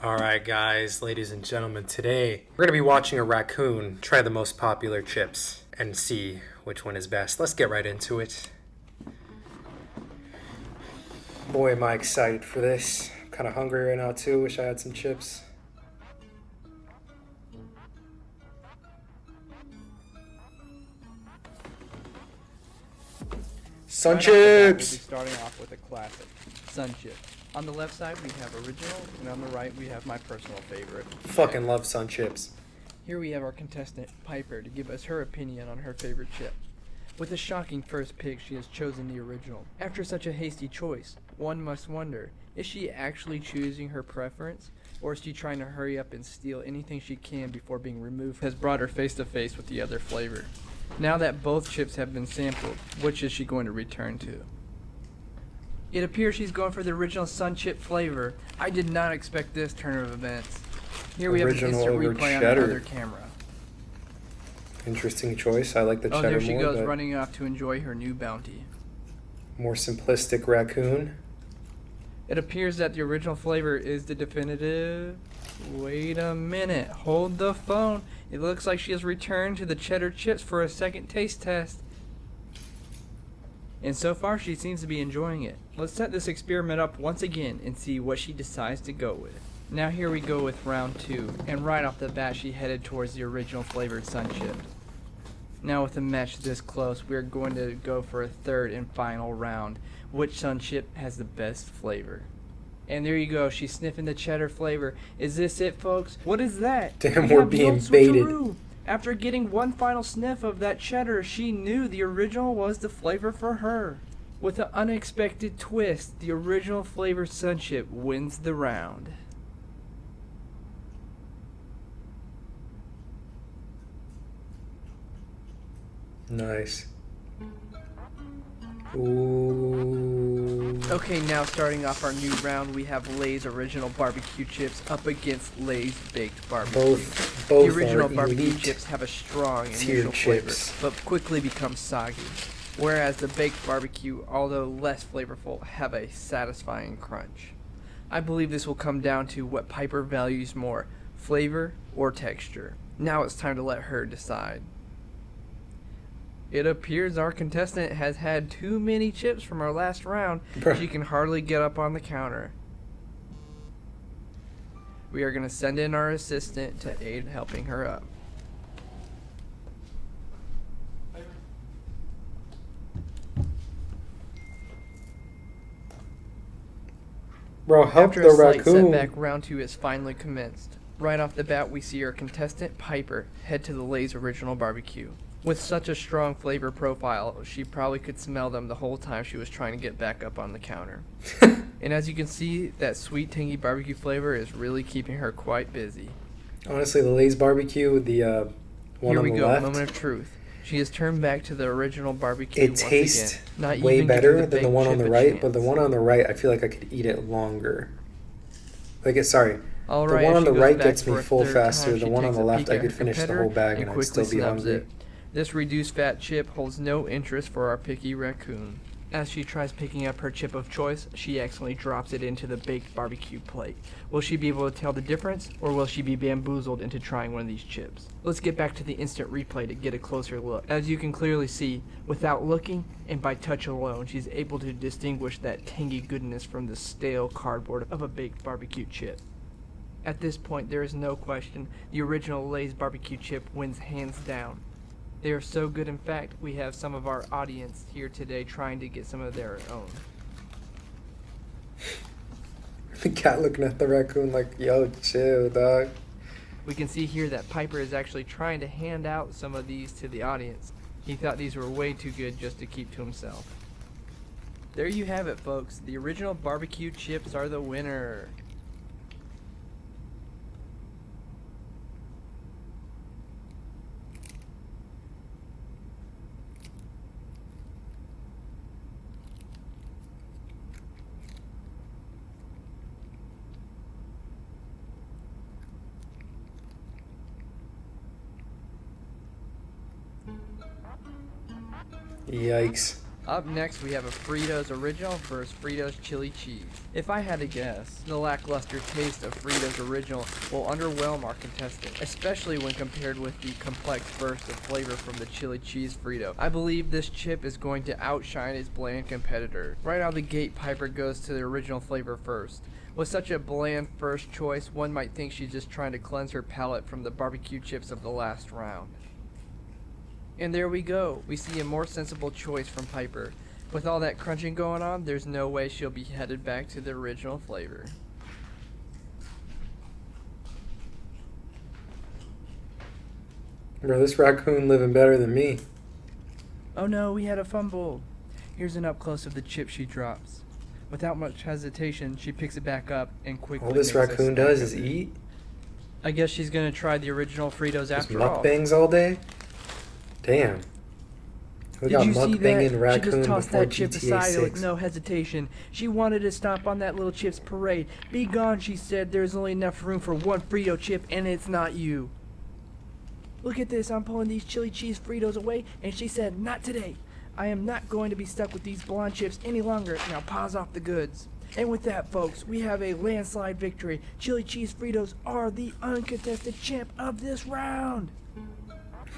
Alright guys, ladies and gentlemen, today we're going to be watching a raccoon try the most popular chips and see which one is best. Let's get right into it. Boy, am I excited for this. I'm kind of hungry right now too, wish I had some chips. Sun Right off the bat, We'll be chips! starting off with a classic, Sun Chip. On the left side, we have original, and on the right, we have my personal favorite. Fucking love sun chips. Here we have our contestant, Piper, to give us her opinion on her favorite chip. With a shocking first pick, she has chosen the original. After such a hasty choice, one must wonder, is she actually choosing her preference, or is she trying to hurry up and steal anything she can before being removed? Has brought her face to face with the other flavor. Now that both chips have been sampled, which is she going to return to? It appears she's going for the original Sun Chip flavor. I did not expect this turn of events. Here we Original have an over instant replay on cheddar. the other camera. Interesting choice. I like the Oh, cheddar there she more, goes, but running off to enjoy her new bounty. more simplistic raccoon. It appears that the original flavor is the definitive. Wait a minute, hold the phone. It looks like she has returned to the cheddar chips for a second taste test. And so far, she seems to be enjoying it. Let's set this experiment up once again and see what she decides to go with. Now here we go with round 2, and right off the bat she headed towards the original flavored Sun Chips. Now with a match this close, we're going to go for a third and final round. Which Sun Chip has the best flavor? And there you go, she's sniffing the cheddar flavor. Is this it, folks? What is that? Damn, We we're have the being old baited. switcheroo. After getting one final sniff of that cheddar, she knew the original was the flavor for her. With an unexpected twist, the original flavored Sun Chip wins the round. Nice. Ooh. Okay, now starting off our new round, we have Lay's original barbecue chips up against Lay's baked barbecue. Both The original are barbecue elite chips have a strong tier initial flavor, chips. but quickly become soggy. Whereas the baked barbecue, although less flavorful, have a satisfying crunch. I believe this will come down to what Piper values more, flavor or texture. Now it's time to let her decide. It appears our contestant has had too many chips from our last round. Bruh. She can hardly get up on the counter. We are going to send in our assistant to aid helping her up. Bro, help After the a slight raccoon. setback, round 2 is finally commenced. Right off the bat, we see our contestant, Piper, head to the Lay's original barbecue. With such a strong flavor profile, she probably could smell them the whole time she was trying to get back up on the counter. And as you can see, that sweet, tangy barbecue flavor is really keeping her quite busy. Honestly, the Lay's barbecue, the one Here on we the go, left, moment of truth. She has turned back to the original barbecue it once tastes again, not way even giving better the than the baked one on chip the a right. But the chance. one on the right, I feel like I could eat it longer. Sorry. All The right, one as on she the goes right back gets me for a full third faster. time, The she one on takes the a left, peek I at could her finish the competitor whole bag and I'd quickly still be snubs hungry. it. This reduced fat chip holds no interest for our picky raccoon. As she tries picking up her chip of choice, she accidentally drops it into the baked barbecue plate. Will she be able to tell the difference, or will she be bamboozled into trying one of these chips? Let's get back to the instant replay to get a closer look. As you can clearly see, without looking and by touch alone, she's able to distinguish that tangy goodness from the stale cardboard of a baked barbecue chip. At this point, there is no question, the original Lay's barbecue chip wins hands down. They are so good, in fact, we have some of our audience here today trying to get some of their own. The cat looking at the raccoon like, yo, chill, dog. We can see here that Piper is actually trying to hand out some of these to the audience. He thought these were way too good just to keep to himself. There you have it, folks. The original barbecue chips are the winner. Yikes. Up next, we have a Fritos Original versus Fritos Chili Cheese. If I had to guess, the lackluster taste of Fritos Original will underwhelm our contestant, especially when compared with the complex burst of flavor from the Chili Cheese Frito. I believe this chip is going to outshine its bland competitor. Right out of the gate, Piper goes to the original flavor first. With such a bland first choice, one might think she's just trying to cleanse her palate from the barbecue chips of the last round. And there we go. We see a more sensible choice from Piper. With all that crunching going on, there's no way she'll be headed back to the original flavor. Bro, this raccoon living better than me. Oh no, we had a fumble. Here's an up close of the chip she drops. Without much hesitation, she picks it back up and quickly All this makes a raccoon snack does of is it. eat. I guess she's gonna try the original Fritos Just after all. mukbangs all day. Damn. We Did got you see that? mukbanging She raccoon just tossed before that chip GTA aside 6. with no hesitation. She wanted to stomp on that little chip's parade. Be gone, she said. There's only enough room for one Frito chip, and it's not you. Look at this. I'm pulling these chili cheese Fritos away, and she said, not today. I am not going to be stuck with these blonde chips any longer. Now pause off the goods. And with that, folks, we have a landslide victory. Chili cheese Fritos are the uncontested champ of this round.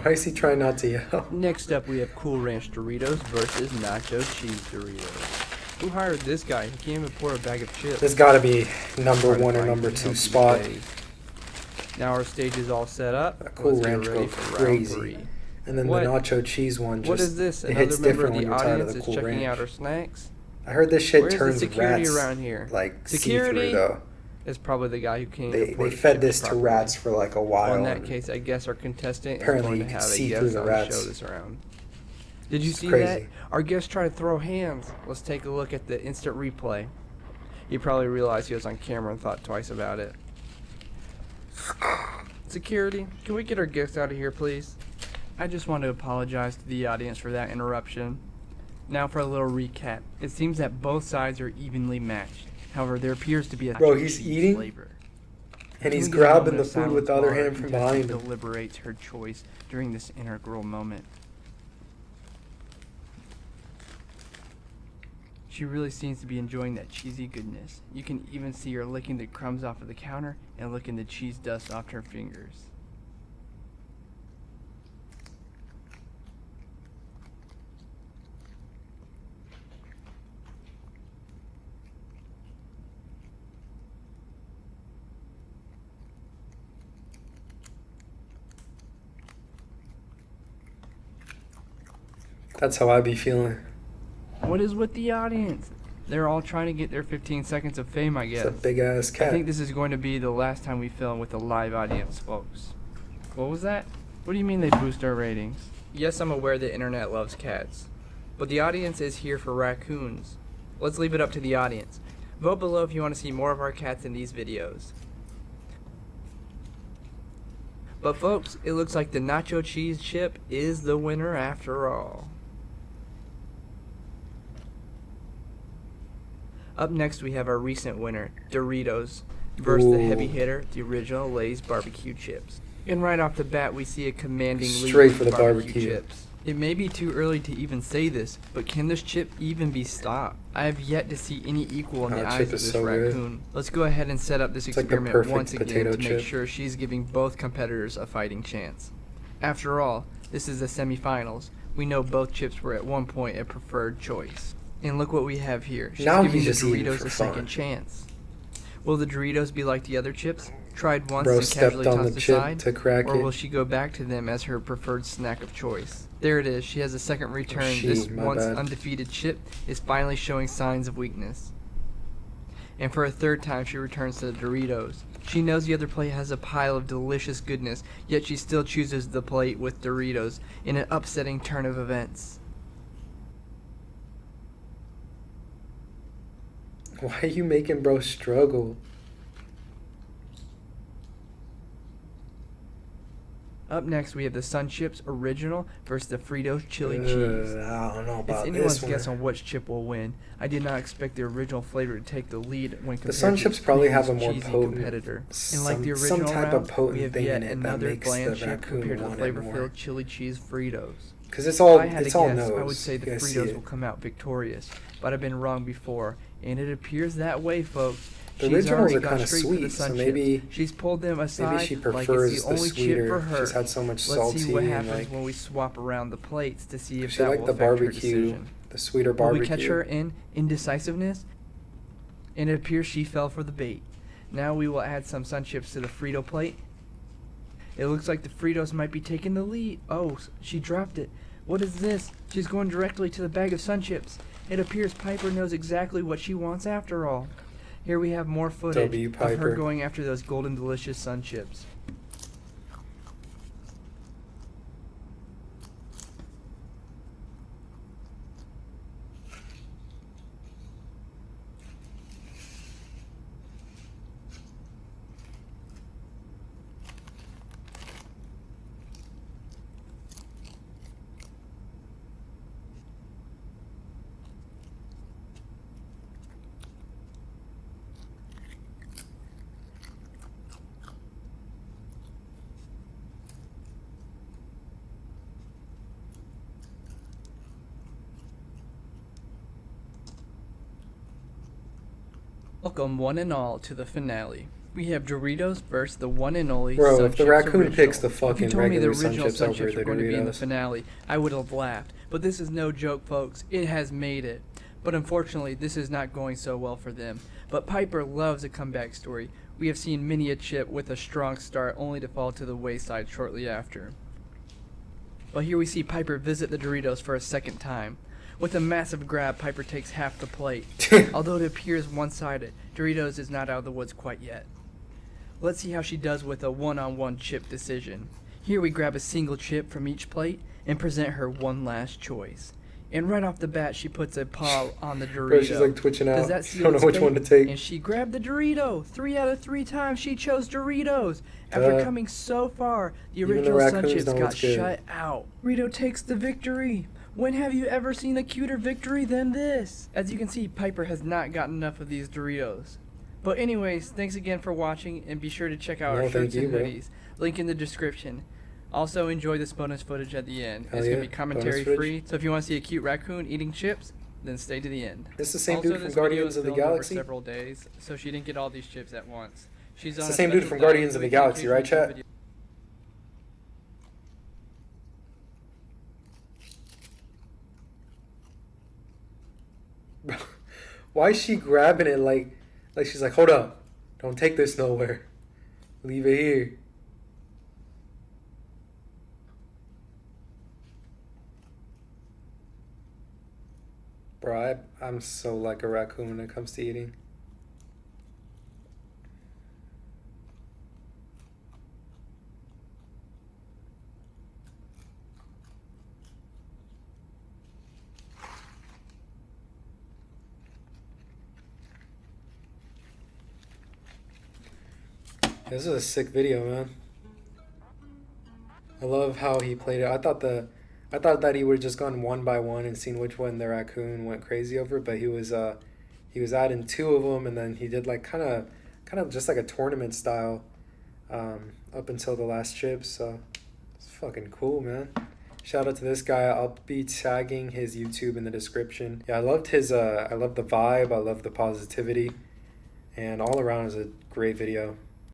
Why is he trying not to yell? Next up, we have Cool Ranch Doritos versus Nacho Cheese Doritos. Who hired this guy? He can't even pour a bag of chips. This gotta be number Trying to one or find number some two healthy spot. days. Now our stage is all set up. That Cool Let's get Ranch ready go for round crazy. three. And then What? the nacho cheese one just What is this? it Another hits member different of when the you're tired of audience the is Cool checking Ranch. out our snacks? I heard this shit Where's the turns security rats around here? like Security? see-through though. It's probably the guy who came. They fed this to rats for like a while. Well, in that and case, I guess our contestant apparently is going you to could have a see through guest the on the rats. show this round. Did you It's see crazy. that? Our guest tried to throw hands. Let's take a look at the instant replay. He probably realized he was on camera and thought twice about it. Security, can we get our guest out of here, please? I just want to apologize to the audience for that interruption. Now for a little recap. It seems that both sides are evenly matched. However, there appears to be a Bro, he's cheese eating? flavor. And Can he's we get a grabbing moment the of food with the silence other while our hand from contestant behind him. deliberates her choice during this integral moment. She really seems to be enjoying that cheesy goodness. You can even see her licking the crumbs off of the counter and licking the cheese dust off her fingers. That's how I be feeling. What is with the audience? They're all trying to get their 15 seconds of fame, I guess. It's a big ass I cat. think this is going to be the last time we film with a live audience, folks. What was that? What do you mean they boost our ratings? Yes, I'm aware the internet loves cats, but the audience is here for raccoons. Let's leave it up to the audience. Vote below if you want to see more of our cats in these videos. But folks, it looks like the nacho cheese chip is the winner after all. Up next, we have our recent winner, Doritos, versus the heavy Ooh. hitter, the original Lay's barbecue chips. And right off the bat, we see a commanding lead Straight with for the barbecue. chips. It may be too early to even say this, but can this chip even be stopped? I have yet to see any equal in the That eyes chip of is this so good. raccoon. Let's go ahead and set up this It's like the experiment perfect once again potato to make chip. sure she's giving both competitors a fighting chance. After all, this is the semifinals. We know both chips were at one point a preferred choice. And look what we have here. She's Now giving he's the just eating Doritos for a fun. second chance. Will the Doritos be like the other chips? Tried once Bro and stepped casually on the tossed chip aside? to crack Or will it. she go back to them as her preferred snack of choice? There it is. She has a second return. she, This my once bad. undefeated chip is finally showing signs of weakness. And for a third time, she returns to the Doritos. She knows the other plate has a pile of delicious goodness, yet she still chooses the plate with Doritos in an upsetting turn of events. Why are you making bro struggle? Up next, we have the Sun Chips Original versus the Fritos Chili Cheese. I don't know It's about anyone's this guess one. on which chip will win. I did not expect the original flavor to take the lead when compared Sun to chips the probably previous have a more cheesy potent- competitor. And like the some original type of round, potent we have thing yet in it that another makes the bland chip raccoon compared to the want it flavor-filled more. chili cheese Fritos. Because it's If all I had it's to all guess, nose. I would say You the guys see Fritos it. will come out victorious, but I've been wrong before, and it appears that way, folks. The She's originals already are gone kind of straight for the sweet, sun so maybe chips. She's pulled them aside maybe she like prefers it's the the only chip for sweeter. her. She's had so much Let's salty see what and happens like when we swap around the plates to see if she that liked will the affect her barbecue, decision. the sweeter Will barbecue. we catch her in indecisiveness? And it appears she fell for the bait. Now we will add some sun chips to the Frito plate. It looks like the Fritos might be taking the lead. Oh, she dropped it. What is this? She's going directly to the bag of sun chips. It appears Piper knows exactly what she wants after all. Here we have more footage W. of her Piper. going after those golden delicious sun chips. Welcome one and all to the finale. We have Doritos versus the one and only Bro, Sun if the Chips Raccoon original. picks the If you fucking told me the regular sun original chips Sun over Chips the were going to be in the Doritos. finale, I would have laughed. But this is no joke, folks. It has made it. But unfortunately, this is not going so well for them. But Piper loves a comeback story. We have seen many a chip with a strong start only to fall to the wayside shortly after. But here we see Piper visit the Doritos for a second time. With a massive grab, Piper takes half the plate. Although it appears one-sided, Doritos is not out of the woods quite yet. Let's see how she does with a one-on-one chip decision. Here we grab a single chip from each plate and present her one last choice. And right off the bat, she puts a paw on the Dorito. Bro, she's like twitching out. Does that She seal don't know its which fate? one to take. And she grabbed the Dorito. 3 out of 3 times she chose Doritos. After coming so far, the Even the original Sun raccoons Chips know got what's good. shut out. Dorito takes the victory. When have you ever seen a cuter victory than this? As you can see, Piper has not gotten enough of these Doritos. But anyways, thanks again for watching, and be sure to check out No, our thank shirts you, and bro. hoodies. Link in the description. Also enjoy this bonus footage at the end. Hell It's yeah, going to be commentary bonus free, so if you want to see a cute raccoon eating chips, then stay to the end. It's the same Also, dude from this video Guardians was of the filmed over Galaxy. several days, so she didn't get all these chips at once. She's It's on the a same dude special from diet, Guardians so of the we can Galaxy, right, occasionally chat? do Why is she grabbing it like she's like, hold up, don't take this nowhere, leave it here. Bro, I'm so like a raccoon when it comes to eating. This is a sick video, man. I love how he played it. I thought that he would have just gone one by one and seen which one the raccoon went crazy over, but he was adding 2 of them, and then he did like kind of just like a tournament style up until the last chip. So it's fucking cool, man. Shout out to this guy. I'll be tagging his YouTube in the description. Yeah, I loved I loved the vibe. I loved the positivity, and all around is a great video.